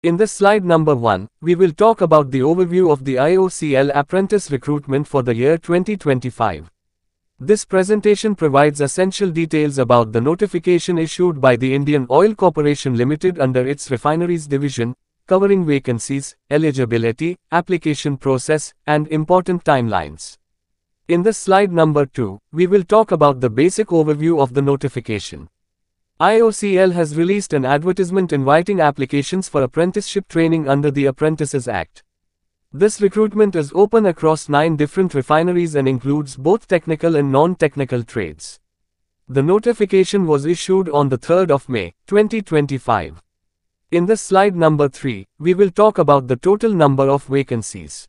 In this slide number 1, we will talk about the overview of the IOCL apprentice recruitment for the year 2025. This presentation provides essential details about the notification issued by the Indian Oil Corporation Limited under its refineries division, covering vacancies, eligibility, application process, and important timelines. In this slide number 2, we will talk about the basic overview of the notification. IOCL has released an advertisement inviting applications for apprenticeship training under the Apprentices Act. This recruitment is open across 9 different refineries and includes both technical and non-technical trades. The notification was issued on the 3rd of May, 2025. In this slide number 3, we will talk about the total number of vacancies.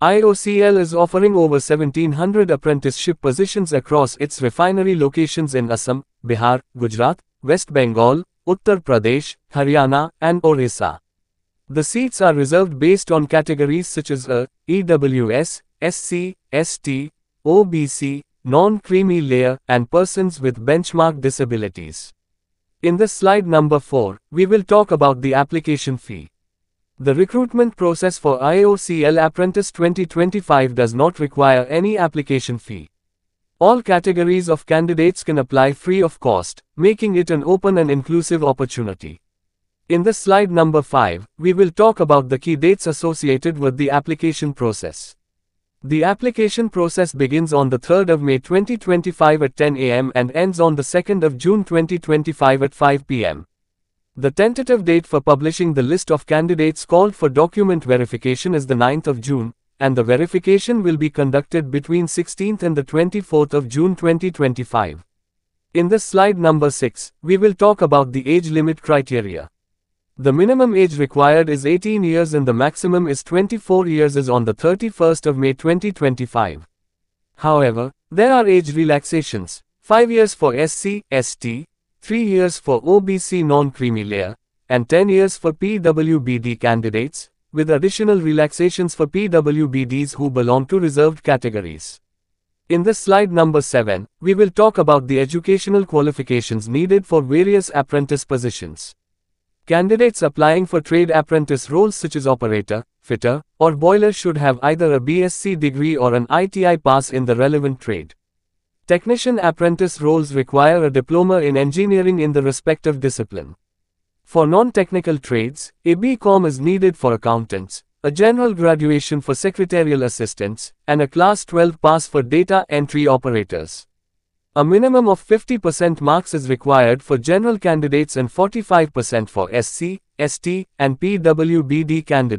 IOCL is offering over 1700 apprenticeship positions across its refinery locations in Assam, Bihar, Gujarat, West Bengal, Uttar Pradesh, Haryana, and Orissa. The seats are reserved based on categories such as EWS, SC, ST, OBC, non-creamy layer, and persons with benchmark disabilities. In this slide number 4, we will talk about the application fee. The recruitment process for IOCL Apprentice 2025 does not require any application fee. All categories of candidates can apply free of cost, making it an open and inclusive opportunity. In this slide number 5, we will talk about the key dates associated with the application process. The application process begins on the 3rd of May 2025 at 10 a.m. and ends on the 2nd of June 2025 at 5 p.m. The tentative date for publishing the list of candidates called for document verification is the 9th of June, and the verification will be conducted between 16th and the 24th of June 2025. In this slide number 6, we will talk about the age limit criteria. The minimum age required is 18 years and the maximum is 24 years as on the 31st of May 2025. However, there are age relaxations: 5 years for SC, ST, 3 years for OBC non-creamy layer, and 10 years for PWBD candidates, with additional relaxations for PWBDs who belong to reserved categories. In this slide number 7, we will talk about the educational qualifications needed for various apprentice positions. Candidates applying for trade apprentice roles such as operator, fitter, or boiler should have either a BSc degree or an ITI pass in the relevant trade. Technician apprentice roles require a diploma in engineering in the respective discipline. For non-technical trades, a BCom is needed for accountants, a general graduation for secretarial assistants, and a Class 12 pass for data entry operators. A minimum of 50% marks is required for general candidates and 45% for SC, ST, and PWBD candidates.